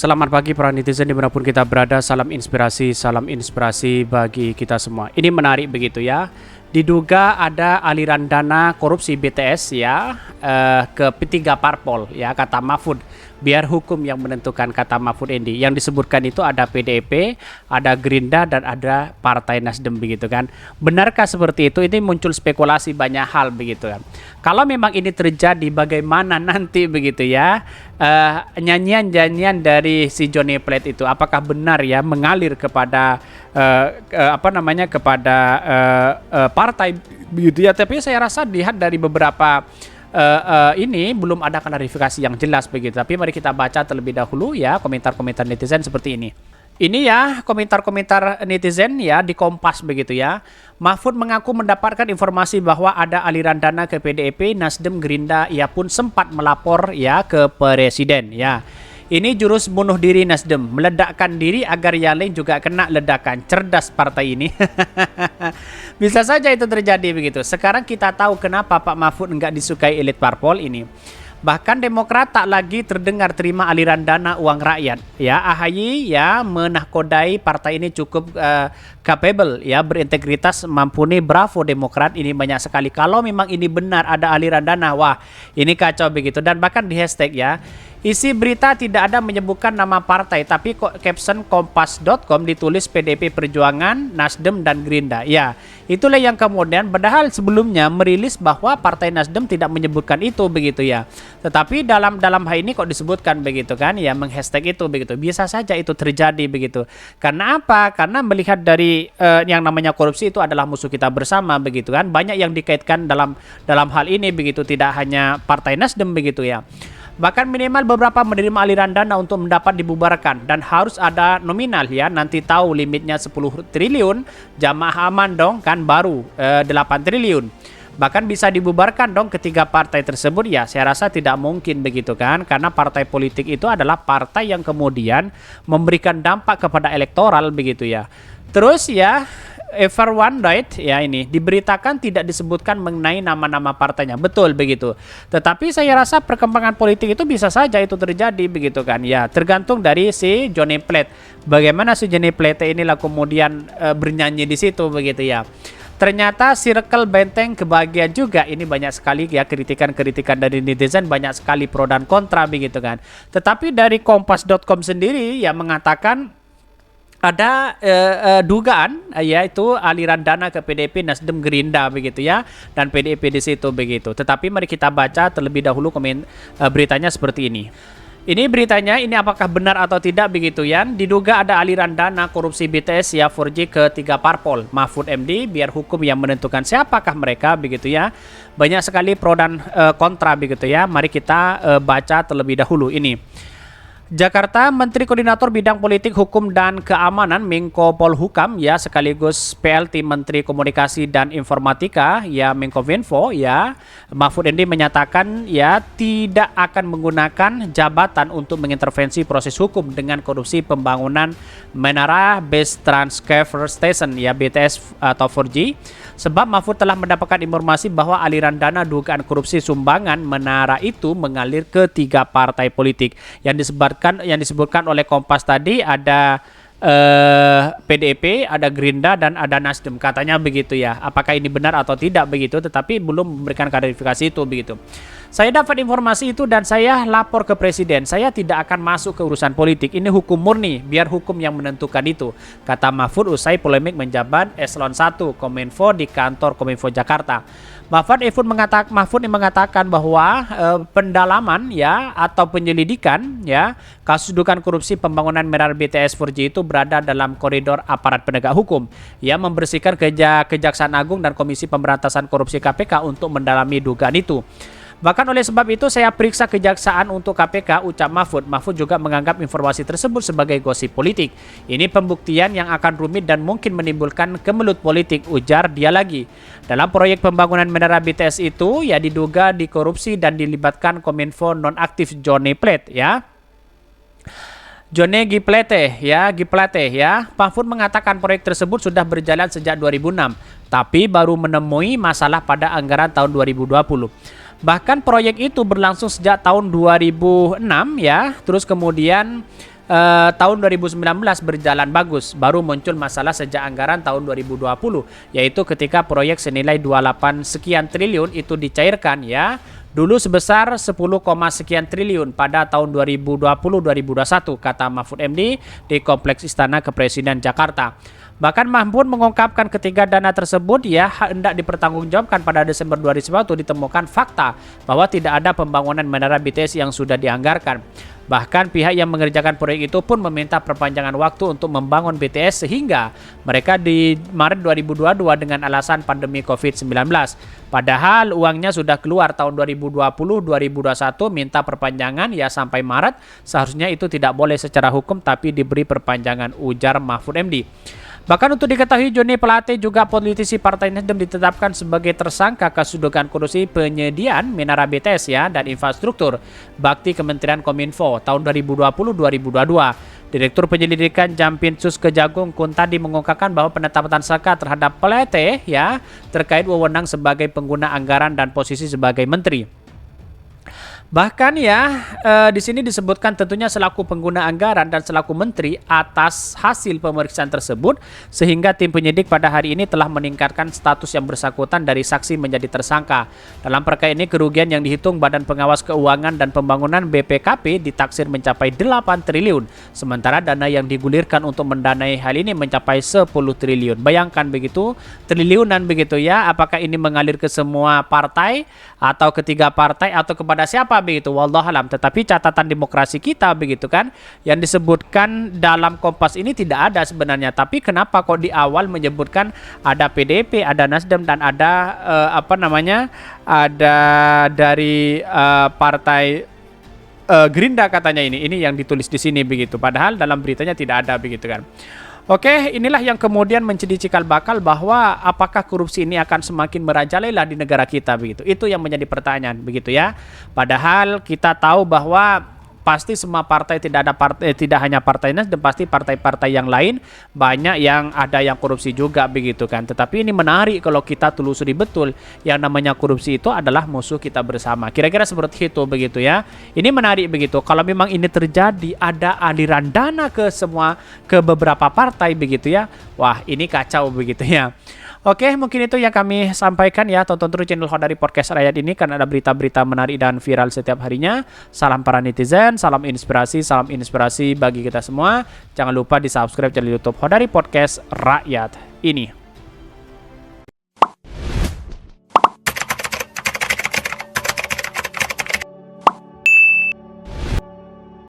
Selamat pagi para netizen dimanapun kita berada, salam inspirasi bagi kita semua. Ini menarik begitu ya. Diduga ada aliran dana korupsi BTS ya ke P3 Parpol ya, kata Mahfud. Biar hukum yang menentukan, kata Mahfud Endi. Yang disebutkan itu ada PDIP, ada Gerindra dan ada Partai Nasdem begitu kan. Benarkah seperti itu? Ini muncul spekulasi banyak hal begitu kan. Kalau memang ini terjadi, bagaimana nanti begitu ya nyanyian-nyanyian dari si Johnny Plate itu apakah benar ya mengalir kepada kepada partai begitu ya. Tapi saya rasa lihat dari beberapa ini belum ada klarifikasi yang jelas begitu. Tapi mari kita baca terlebih dahulu ya komentar-komentar netizen seperti ini. Ini ya komentar-komentar netizen ya di Kompas begitu ya. Mahfud mengaku mendapatkan informasi bahwa ada aliran dana ke PDIP, Nasdem, Gerindra. Ia pun sempat melapor ya ke presiden ya. Ini jurus bunuh diri Nasdem, meledakkan diri agar yang lain juga kena ledakan. Cerdas partai ini. Bisa saja itu terjadi begitu. Sekarang kita tahu kenapa Pak Mahfud enggak disukai elit parpol ini. Bahkan Demokrat tak lagi terdengar terima aliran dana uang rakyat. Ya, AHY ya menahkodai partai ini cukup capable ya, berintegritas, mumpuni. Bravo Demokrat, ini banyak sekali. Kalau memang ini benar ada aliran dana, wah ini kacau begitu. Dan bahkan di hashtag ya, isi berita tidak ada menyebutkan nama partai, tapi caption kompas.com ditulis PDIP Perjuangan, Nasdem dan Gerindra. Ya, itulah yang kemudian padahal sebelumnya merilis bahwa Partai Nasdem tidak menyebutkan itu begitu ya. Tetapi dalam hal ini kok disebutkan begitu kan ya, menghashtag itu begitu. Bisa saja itu terjadi begitu. Karena apa? Karena melihat dari yang namanya korupsi itu adalah musuh kita bersama begitu kan. Banyak yang dikaitkan dalam hal ini begitu, tidak hanya Partai Nasdem begitu ya. Bahkan minimal beberapa menerima aliran dana untuk mendapat dibubarkan dan harus ada nominal ya. Nanti tahu limitnya 10 triliun, jamaah aman dong kan, baru 8 triliun. Bahkan bisa dibubarkan dong ketiga partai tersebut ya. Saya rasa tidak mungkin begitu kan, karena partai politik itu adalah partai yang kemudian memberikan dampak kepada elektoral begitu ya. Terus ya, Everyone Right ya, ini diberitakan tidak disebutkan mengenai nama-nama partainya. Betul begitu. Tetapi saya rasa perkembangan politik itu bisa saja itu terjadi begitu kan. Ya, tergantung dari si Johnny Plate. Bagaimana si Johnny Plate inilah kemudian bernyanyi di situ begitu ya. Ternyata circle benteng kebahagiaan juga. Ini banyak sekali ya kritikan-kritikan dari netizen, banyak sekali pro dan kontra begitu kan. Tetapi dari kompas.com sendiri ya mengatakan ada dugaan yaitu aliran dana ke PDIP, Nasdem, Gerindra begitu ya, dan PDIP di situ begitu. Tetapi mari kita baca terlebih dahulu beritanya seperti ini. Ini beritanya, ini apakah benar atau tidak begitu ya. Diduga ada aliran dana korupsi BTS ya 4G ke 3 parpol. Mahfud MD, biar hukum yang menentukan siapakah mereka begitu ya. Banyak sekali pro dan kontra begitu ya. Mari kita baca terlebih dahulu ini. Jakarta, Menteri Koordinator Bidang Politik, Hukum dan Keamanan Menko Polhukam ya sekaligus PLT Menteri Komunikasi dan Informatika ya Menkominfo ya Mahfud MD menyatakan ya tidak akan menggunakan jabatan untuk mengintervensi proses hukum dengan korupsi pembangunan Menara Base Transceiver Station ya BTS atau 4G. Sebab Mahfud telah mendapatkan informasi bahwa aliran dana dugaan korupsi sumbangan menara itu mengalir ke 3 partai politik. Yang disebutkan oleh Kompas tadi ada PDIP, ada Gerindra dan ada Nasdem, katanya begitu ya. Apakah ini benar atau tidak begitu, tetapi belum memberikan klarifikasi itu begitu. Saya dapat informasi itu dan saya lapor ke presiden. Saya tidak akan masuk ke urusan politik. Ini hukum murni, biar hukum yang menentukan itu, kata Mahfud usai polemik menjabat eselon 1 Kominfo di kantor Kominfo Jakarta. Mahfud mengatakan bahwa pendalaman ya atau penyelidikan ya kasus dugaan korupsi pembangunan Menara BTS 4G itu berada dalam koridor aparat penegak hukum yang membersihkan Kejaksaan Agung dan Komisi Pemberantasan Korupsi KPK untuk mendalami dugaan itu. Bahkan oleh sebab itu saya periksa kejaksaan untuk KPK, ucap Mahfud. Mahfud juga menganggap informasi tersebut sebagai gosip politik. Ini pembuktian yang akan rumit dan mungkin menimbulkan kemelut politik, ujar dia lagi. Dalam proyek pembangunan Menara BTS itu ya diduga dikorupsi dan dilibatkan Kominfo nonaktif Johnny Plate ya. Johnny Giplete ya. Mahfud mengatakan proyek tersebut sudah berjalan sejak 2006, tapi baru menemui masalah pada anggaran tahun 2020. Bahkan proyek itu berlangsung sejak tahun 2006 ya. Terus kemudian tahun 2019 berjalan bagus. Baru muncul masalah sejak anggaran tahun 2020, yaitu ketika proyek senilai 28 sekian triliun itu dicairkan ya. Dulu sebesar 10, sekian triliun pada tahun 2020-2021, kata Mahfud MD di Kompleks Istana Kepresiden Jakarta. Bahkan Mahfud mengungkapkan ketika dana tersebut ya hendak dipertanggungjawabkan pada Desember 2021 ditemukan fakta bahwa tidak ada pembangunan menara BTS yang sudah dianggarkan. Bahkan pihak yang mengerjakan proyek itu pun meminta perpanjangan waktu untuk membangun BTS sehingga mereka di Maret 2022 dengan alasan pandemi COVID-19. Padahal uangnya sudah keluar tahun 2020-2021, minta perpanjangan ya sampai Maret. Seharusnya itu tidak boleh secara hukum tapi diberi perpanjangan, ujar Mahfud MD. Bahkan untuk diketahui Joni Plate juga politisi Partai Nasdem ditetapkan sebagai tersangka kasus dugaan korupsi penyediaan menara BTS ya dan infrastruktur bakti Kementerian Kominfo tahun 2020-2022. Direktur Penyelidikan Jampinsus Kejagung Kuntadi mengungkapkan bahwa penetapan tersangka terhadap Plate ya terkait wewenang sebagai pengguna anggaran dan posisi sebagai menteri. Bahkan ya di sini disebutkan tentunya selaku pengguna anggaran dan selaku menteri atas hasil pemeriksaan tersebut sehingga tim penyidik pada hari ini telah meningkatkan status yang bersangkutan dari saksi menjadi tersangka. Dalam perkara ini kerugian yang dihitung Badan Pengawas Keuangan dan Pembangunan BPKP ditaksir mencapai 8 triliun. Sementara dana yang digulirkan untuk mendanai hal ini mencapai 10 triliun. Bayangkan begitu, triliunan begitu ya. Apakah ini mengalir ke semua partai atau ketiga partai atau kepada siapa begitu, wallahualam. Tetapi catatan demokrasi kita begitu kan yang disebutkan dalam Kompas ini tidak ada sebenarnya, tapi kenapa kok di awal menyebutkan ada PDIP, ada Nasdem dan ada ada dari partai Gerindra katanya ini yang ditulis di sini begitu, padahal dalam beritanya tidak ada begitu kan. Oke, inilah yang kemudian menjadi cikal bakal bahwa apakah korupsi ini akan semakin merajalela di negara kita begitu. Itu yang menjadi pertanyaan begitu ya. Padahal kita tahu bahwa pasti semua partai tidak hanya Partai Nasdem, pasti partai-partai yang lain banyak yang ada yang korupsi juga begitu kan. Tetapi ini menarik kalau kita telusuri betul, yang namanya korupsi itu adalah musuh kita bersama. Kira-kira seperti itu begitu ya. Ini menarik begitu. Kalau memang ini terjadi ada aliran dana ke beberapa partai begitu ya. Wah, ini kacau begitu ya. Oke, mungkin itu yang kami sampaikan ya. Tonton terus channel Khodari Podcast Rakyat ini karena ada berita-berita menarik dan viral setiap harinya. Salam para netizen, salam inspirasi bagi kita semua. Jangan lupa di subscribe channel YouTube Khodari Podcast Rakyat ini.